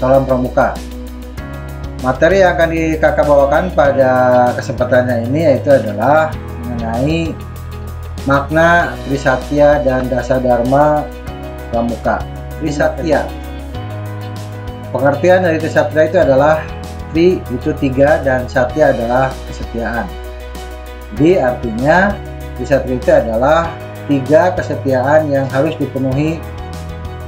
calon pramuka. Materi yang akan kakak bawakan pada kesempatannya ini yaitu adalah mengenai makna Trisatya dan Dasa Dharma Pramuka. Trisatya, pengertian dari Trisatya itu adalah Tri itu 3 dan Satya adalah kesetiaan. Jadi artinya Trisatya itu adalah 3 kesetiaan yang harus dipenuhi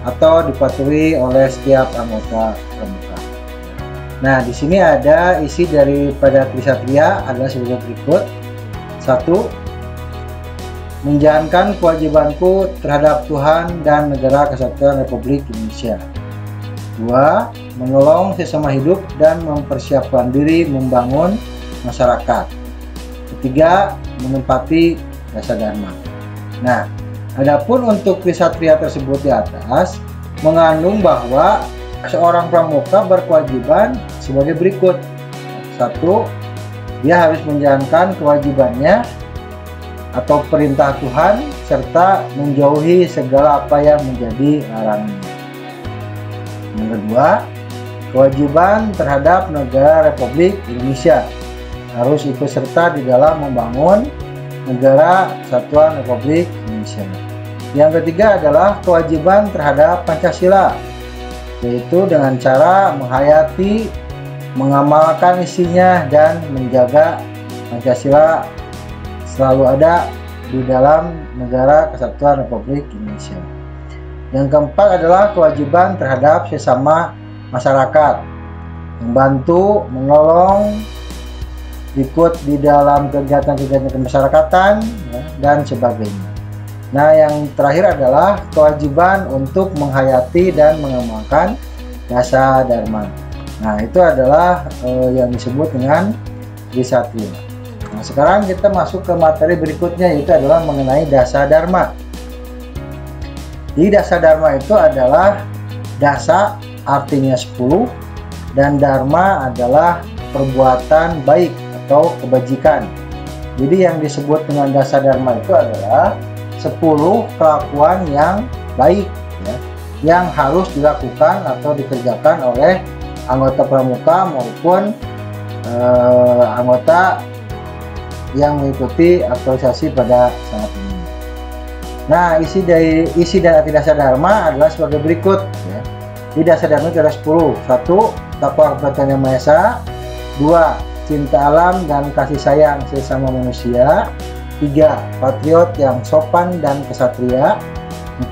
atau dipatuhi oleh setiap anggota pramuka. Nah, di sini ada isi daripada Trisatya adalah sebagai berikut. 1. Menjalankan kewajibanku terhadap Tuhan dan Negara Kesatuan Republik Indonesia. 2. Menolong sesama hidup dan mempersiapkan diri membangun masyarakat. 3. Menempati dasa dharma. Nah, adapun untuk Trisatya tersebut di atas mengandung bahwa seorang pramuka berkewajiban sebagai berikut. 1. Dia harus menjalankan kewajibannya atau perintah Tuhan serta menjauhi segala apa yang menjadi larangan. Yang kedua, kewajiban terhadap negara Republik Indonesia, harus ikut serta di dalam membangun Negara Kesatuan Republik Indonesia. Yang ketiga adalah kewajiban terhadap Pancasila, yaitu dengan cara menghayati, mengamalkan isinya dan menjaga Pancasila selalu ada di dalam Negara Kesatuan Republik Indonesia. Yang keempat adalah kewajiban terhadap sesama masyarakat, membantu, menolong, ikut di dalam kegiatan-kegiatan kemasyarakatan dan sebagainya. Nah, yang terakhir adalah kewajiban untuk menghayati dan mengamalkan dasa dharma. Nah, itu adalah yang disebut dengan Trisatya. Nah, sekarang kita masuk ke materi berikutnya, yaitu adalah mengenai dasa dharma. Di dasa dharma itu adalah dasa artinya 10 dan dharma adalah perbuatan baik atau kebajikan. Jadi yang disebut dengan dasa dharma itu adalah 10 kelakuan yang baik ya, yang harus dilakukan atau dikerjakan oleh anggota pramuka maupun anggota yang mengikuti aktualisasi pada saat ini. Nah, isi dari arti dasa dharma adalah sebagai berikut ya. Di dasa dharma itu ada 10. 1. Takwa kepada Yang Maha Esa. 2. Cinta alam dan kasih sayang sesama manusia. 3. Patriot yang sopan dan kesatria.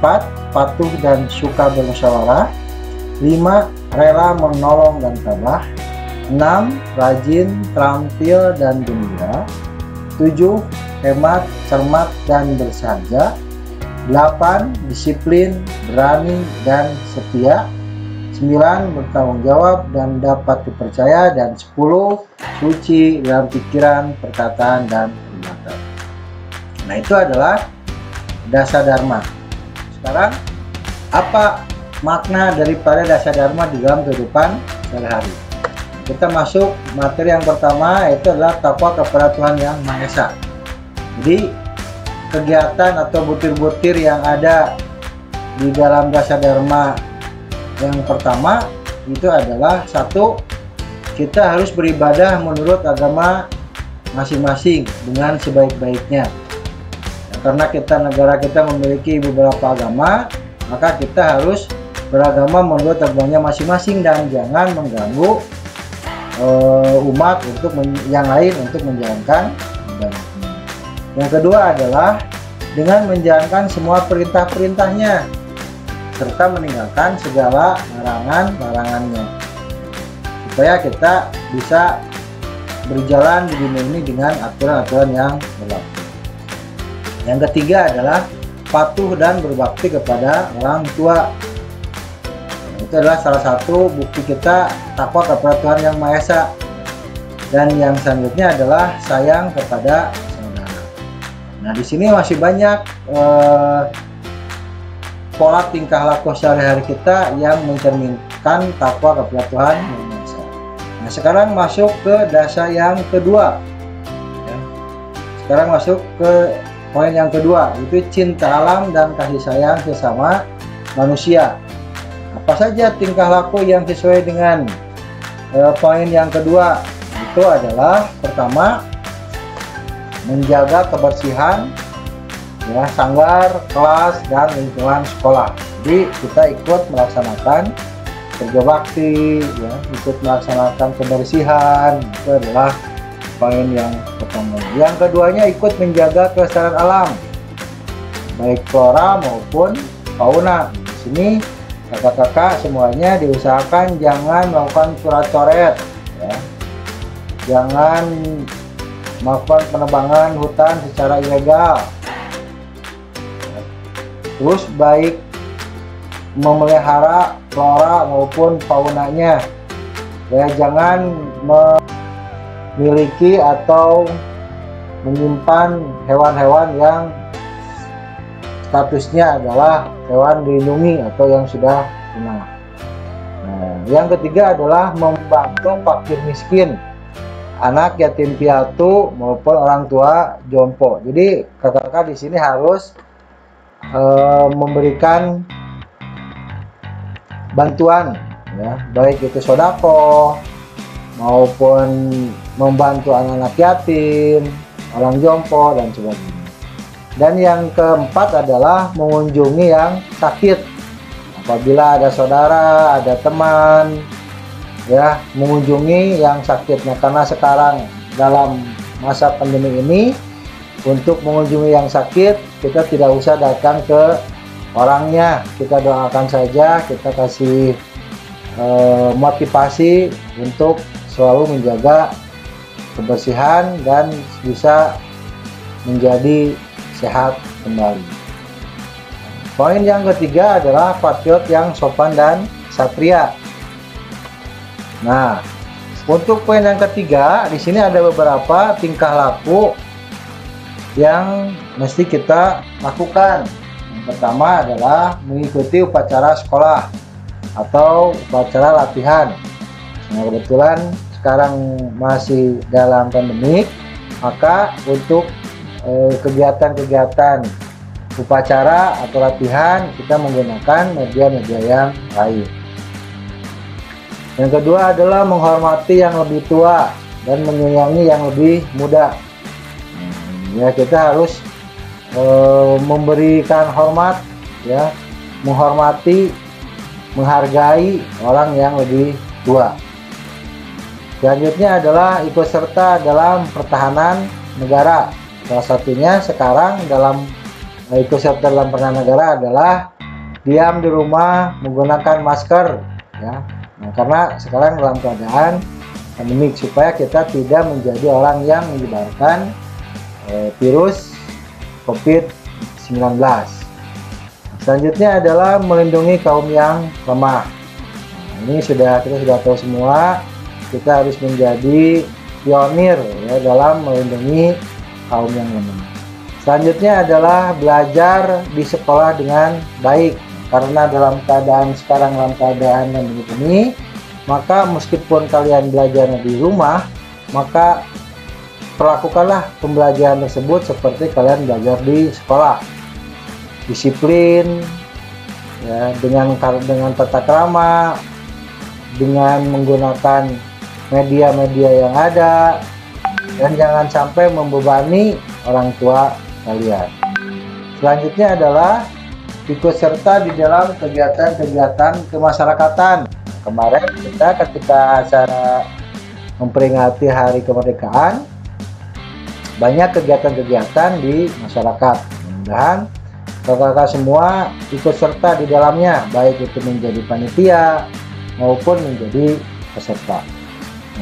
4. Patuh dan suka bermusyawarah. 5. Rela menolong dan tabah. 6. Rajin, terampil dan gembira. 7. Hemat, cermat dan bersahaja. 8. Disiplin, berani dan setia. 9. Bertanggung jawab dan dapat dipercaya. Dan 10. Suci dalam pikiran, perkataan dan perbuatan. Nah, itu adalah dasa dharma. Sekarang, apa makna daripada dasa dharma di dalam kehidupan sehari-hari? Kita masuk materi yang pertama, yaitu adalah takwa kepada Tuhan Yang Maha Esa. Jadi kegiatan atau butir-butir yang ada di dalam dasa dharma yang pertama itu adalah 1. Kita harus beribadah menurut agama masing-masing dengan sebaik-baiknya. Karena negara kita memiliki beberapa agama, maka kita harus beragama menurut agamanya masing-masing dan jangan mengganggu umat yang lain untuk menjalankan ibadahnya. Yang kedua adalah dengan menjalankan semua perintah-perintahnya serta meninggalkan segala larangan-larangannya, supaya kita bisa berjalan di dunia ini dengan aturan-aturan yang berlaku. Yang ketiga adalah patuh dan berbakti kepada orang tua. Itu adalah salah satu bukti kita takwa kepada Tuhan Yang Maha Esa. Dan yang selanjutnya adalah sayang kepada saudara. Nah, di sini masih banyak pola tingkah laku sehari-hari kita yang mencerminkan takwa kepada Tuhan Yang Maha Esa. Nah, sekarang masuk ke dasa yang kedua. Sekarang masuk ke poin yang kedua, yaitu cinta alam dan kasih sayang sesama manusia Apa saja tingkah laku yang sesuai dengan poin yang kedua? Itu adalah pertama, menjaga kebersihan ya sanggar, kelas, dan lingkungan sekolah. Jadi kita ikut melaksanakan kerja bakti ya, ikut melaksanakan kebersihan. Itu adalah poin yang pertama. Yang keduanya, ikut menjaga kelestarian alam baik flora maupun fauna. Di sini kakak-kakak semuanya diusahakan jangan melakukan coret-coret ya, jangan melakukan penebangan hutan secara ilegal. Terus baik memelihara flora maupun faunanya ya, jangan memiliki atau menyimpan hewan-hewan yang statusnya adalah hewan dilindungi atau yang sudah punah. Nah, yang ketiga adalah membantu fakir miskin, anak yatim piatu maupun orang tua jompo. Jadi kakak-kakak di sini harus memberikan bantuan ya, baik itu sodako maupun membantu anak-anak yatim, orang jompo dan sebagainya. Dan yang keempat adalah mengunjungi yang sakit. Apabila ada saudara, ada teman ya, mengunjungi yang sakitnya, karena sekarang dalam masa pandemi ini untuk mengunjungi yang sakit kita tidak usah datang ke orangnya, kita doakan saja, kita kasih motivasi untuk selalu menjaga kebersihan dan bisa menjadi sehat kembali. Poin yang ketiga adalah patriot yang sopan dan satria. Nah, untuk poin yang ketiga di sini ada beberapa tingkah laku yang mesti kita lakukan. Yang pertama adalah mengikuti upacara sekolah atau upacara latihan. Nah, kebetulan sekarang masih dalam pandemik, maka untuk kegiatan-kegiatan upacara atau latihan kita menggunakan media-media yang lain. Yang kedua adalah menghormati yang lebih tua dan menyayangi yang lebih muda. Ya, kita harus memberikan hormat ya, menghormati, menghargai orang yang lebih tua. Selanjutnya adalah ikut serta dalam pertahanan negara. Salah satunya sekarang dalam ikut serta dalam pertahanan negara adalah diam di rumah, menggunakan masker ya. Nah, karena sekarang dalam keadaan pandemik, supaya kita tidak menjadi orang yang menyebarkan virus COVID-19. Selanjutnya adalah melindungi kaum yang lemah. Nah, ini kita sudah tahu semua, kita harus menjadi pionir ya dalam melindungi kaum yang lemah. Selanjutnya adalah belajar di sekolah dengan baik, karena dalam keadaan sekarang, dalam keadaan pandemi ini, maka meskipun kalian belajar di rumah, maka perlakukanlah pembelajaran tersebut seperti kalian belajar di sekolah. Disiplin ya, dengan tata krama, dengan menggunakan media-media yang ada, dan jangan sampai membebani orang tua kalian. Selanjutnya adalah ikut serta di dalam kegiatan-kegiatan kemasyarakatan. Kemarin kita ketika acara memperingati Hari Kemerdekaan, banyak kegiatan-kegiatan di masyarakat. Mudah-mudahan kakak-kakak semua ikut serta di dalamnya, baik itu menjadi panitia maupun menjadi peserta.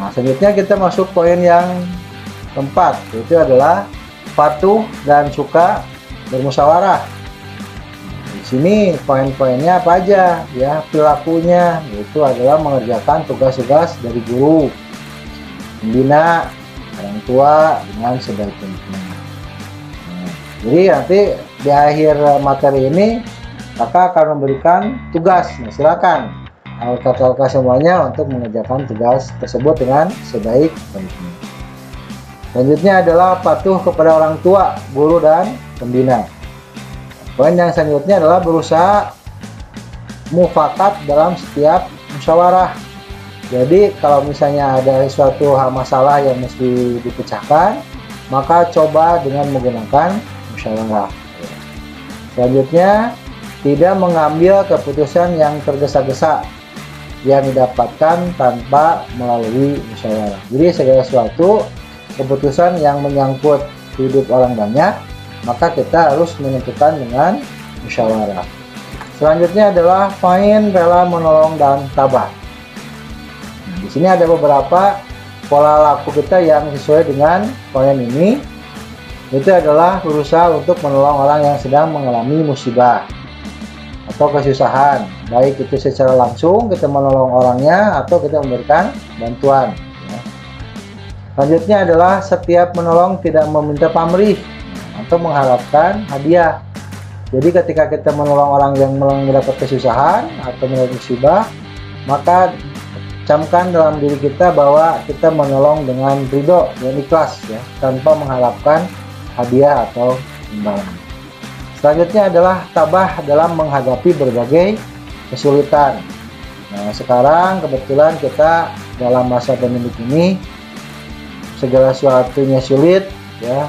Nah, selanjutnya kita masuk poin yang keempat, yaitu adalah patuh dan suka bermusyawarah. Di sini poin-poinnya apa aja ya, perilakunya, yaitu adalah mengerjakan tugas-tugas dari guru, pembina, orang tua dengan sebaik-baiknya. Nah, jadi nanti di akhir materi ini kakak akan memberikan tugas. Nah, silakan kakak-kakak semuanya untuk mengerjakan tugas tersebut dengan sebaik-baiknya. Selanjutnya adalah patuh kepada orang tua, guru, dan pembina. Poin yang selanjutnya adalah berusaha mufakat dalam setiap musyawarah. Jadi kalau misalnya ada suatu hal masalah yang mesti dipecahkan, maka coba dengan menggunakan musyawarah. Selanjutnya, tidak mengambil keputusan yang tergesa-gesa yang didapatkan tanpa melalui musyawarah. Jadi segala sesuatu keputusan yang menyangkut hidup orang banyak, maka kita harus menentukan dengan musyawarah. Selanjutnya adalah poin rela menolong dan tabah. Di sini ada beberapa pola laku kita yang sesuai dengan poin ini. Itu adalah berusaha untuk menolong orang yang sedang mengalami musibah atau kesusahan, baik itu secara langsung kita menolong orangnya atau kita memberikan bantuan. Selanjutnya adalah setiap menolong tidak meminta pamrih atau mengharapkan hadiah. Jadi ketika kita menolong orang yang mendapat kesusahan atau mendapat musibah, maka camkan dalam diri kita bahwa kita menolong dengan ridho dan ikhlas, ya, tanpa mengharapkan hadiah atau imbalan. Selanjutnya adalah tabah dalam menghadapi berbagai kesulitan. Nah, sekarang kebetulan kita dalam masa pandemi ini segala sesuatunya sulit, ya.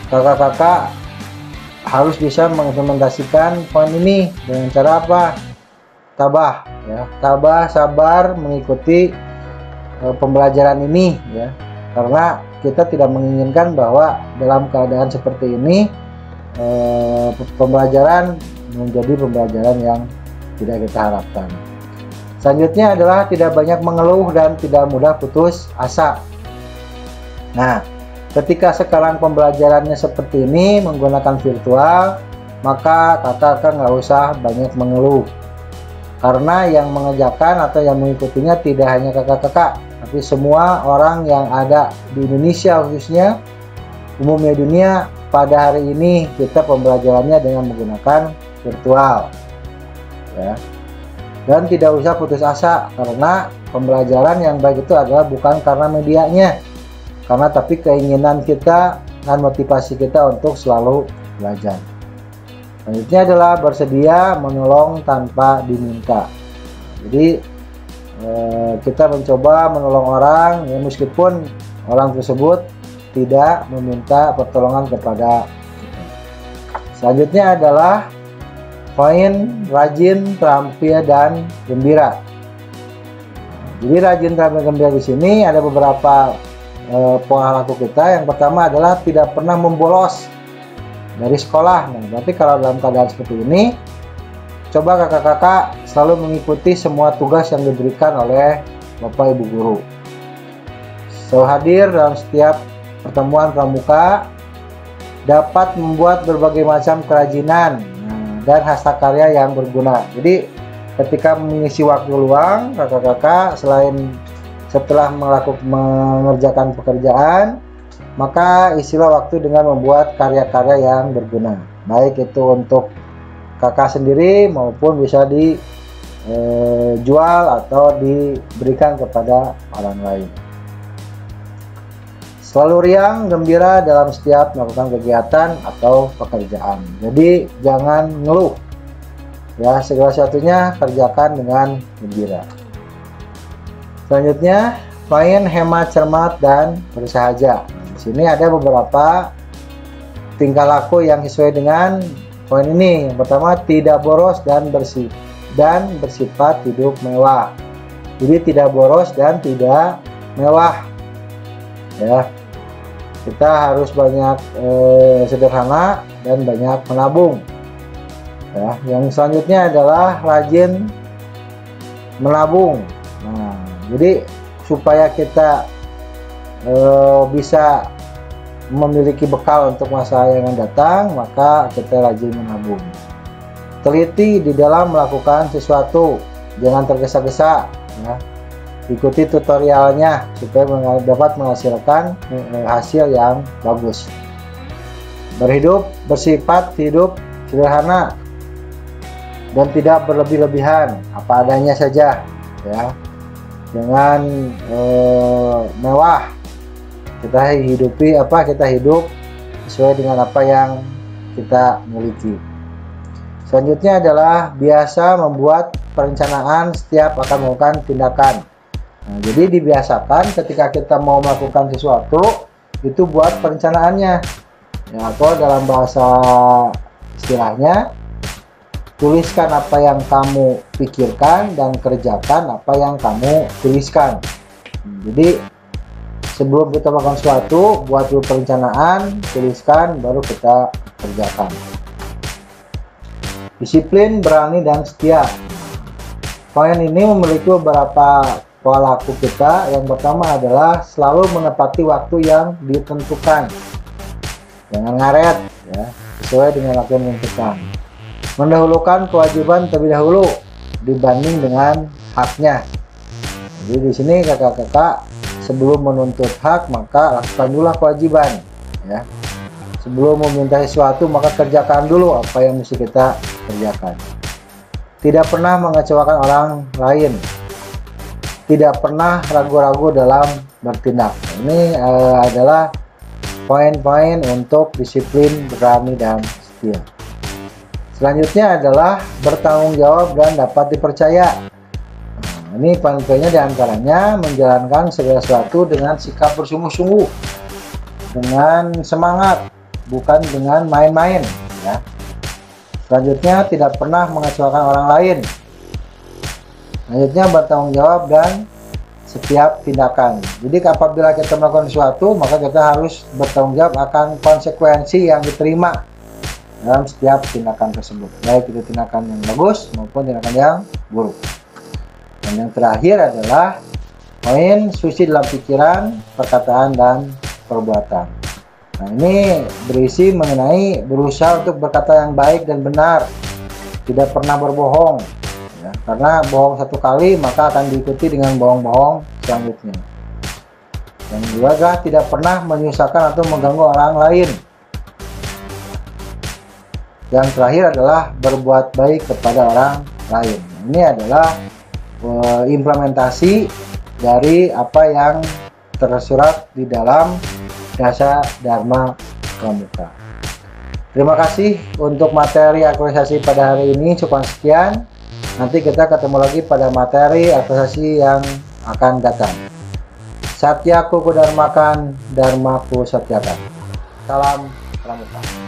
Kakak-kakak harus bisa mengimplementasikan poin ini dengan cara apa? Tabah, ya. Tabah, sabar mengikuti pembelajaran ini, ya. Karena kita tidak menginginkan bahwa dalam keadaan seperti ini pembelajaran menjadi pembelajaran yang tidak kita harapkan. Selanjutnya adalah tidak banyak mengeluh dan tidak mudah putus asa. Nah, ketika sekarang pembelajarannya seperti ini menggunakan virtual, maka kakak-kakak nggak usah banyak mengeluh. Karena yang mengerjakan atau yang mengikutinya tidak hanya kakak-kakak, tapi semua orang yang ada di Indonesia, khususnya umumnya dunia. Pada hari ini kita pembelajarannya dengan menggunakan virtual, ya. Dan tidak usah putus asa, karena pembelajaran yang baik itu adalah bukan karena medianya, karena tapi keinginan kita dan motivasi kita untuk selalu belajar. Selanjutnya adalah bersedia menolong tanpa diminta. Jadi kita mencoba menolong orang, ya, meskipun orang tersebut tidak meminta pertolongan kepada kita. Selanjutnya adalah poin rajin, terampil, dan gembira. Jadi rajin, terampil, gembira di sini ada beberapa pola laku kita. Yang pertama adalah tidak pernah membolos dari sekolah. Nah, berarti kalau dalam keadaan seperti ini, coba kakak-kakak selalu mengikuti semua tugas yang diberikan oleh Bapak Ibu Guru. Selalu hadir dalam setiap pertemuan pramuka, dapat membuat berbagai macam kerajinan dan hastakarya yang berguna. Jadi ketika mengisi waktu luang, kakak-kakak selain setelah mengerjakan pekerjaan, maka isilah waktu dengan membuat karya-karya yang berguna, baik itu untuk kakak sendiri maupun bisa dijual atau diberikan kepada orang lain. Selalu riang, gembira dalam setiap melakukan kegiatan atau pekerjaan. Jadi jangan ngeluh, ya, segala sesuatunya kerjakan dengan gembira. Selanjutnya, poin hemat, cermat, dan bersahaja. Di sini ada beberapa tingkah laku yang sesuai dengan poin ini. Yang pertama, tidak boros dan bersifat hidup mewah. Jadi tidak boros dan tidak mewah, ya. Kita harus banyak sederhana dan banyak menabung, ya. Yang selanjutnya adalah rajin menabung. Nah, jadi supaya kita bisa memiliki bekal untuk masa yang akan datang, maka kita rajin menabung. Teliti di dalam melakukan sesuatu, jangan tergesa-gesa, ya. Ikuti tutorialnya supaya dapat menghasilkan hasil yang bagus. Bersifat hidup sederhana dan tidak berlebih-lebihan, apa adanya saja, ya. Jangan mewah. Kita hidup sesuai dengan apa yang kita miliki. Selanjutnya adalah biasa membuat perencanaan setiap akan melakukan tindakan. Nah, jadi dibiasakan ketika kita mau melakukan sesuatu itu buat perencanaannya. Ya, atau dalam bahasa istilahnya, tuliskan apa yang kamu pikirkan dan kerjakan apa yang kamu tuliskan. Jadi sebelum kita melakukan sesuatu, buat dulu perencanaan, tuliskan, baru kita kerjakan. Disiplin, berani, dan setia. Poin ini memiliki beberapa pola laku kita. Yang pertama adalah selalu menepati waktu yang ditentukan. Jangan ngaret, ya, sesuai dengan waktu yang ditentukan. Mendahulukan kewajiban terlebih dahulu dibanding dengan haknya. Jadi di sini kakak-kakak sebelum menuntut hak maka lakukan dulu kewajiban, ya. Sebelum meminta sesuatu maka kerjakan dulu apa yang mesti kita kerjakan. Tidak pernah mengecewakan orang lain. Tidak pernah ragu-ragu dalam bertindak. Ini adalah poin-poin untuk disiplin, berani, dan setia. Selanjutnya adalah bertanggung jawab dan dapat dipercaya. Nah, ini poin-poinnya diantaranya menjalankan segala sesuatu dengan sikap bersungguh-sungguh, dengan semangat, bukan dengan main-main, ya. Selanjutnya tidak pernah mengecewakan orang lain. Selanjutnya bertanggung jawab dan setiap tindakan. Jadi apabila kita melakukan sesuatu maka kita harus bertanggung jawab akan konsekuensi yang diterima dalam setiap tindakan tersebut, baik itu tindakan yang bagus maupun tindakan yang buruk. Dan yang terakhir adalah poin suci dalam pikiran, perkataan, dan perbuatan. Nah, ini berisi mengenai berusaha untuk berkata yang baik dan benar, tidak pernah berbohong, ya, karena bohong satu kali maka akan diikuti dengan bohong-bohong selanjutnya. Yang kedua adalah tidak pernah menyusahkan atau mengganggu orang lain. Yang terakhir adalah berbuat baik kepada orang lain. Ini adalah implementasi dari apa yang tersurat di dalam Dasa Dharma Pramuka. Terima kasih untuk materi aktualisasi pada hari ini. Cukup sekian. Nanti kita ketemu lagi pada materi aktualisasi yang akan datang. Satyaku Kudarmakan, Dharmaku Satyakan. Salam Pramuka.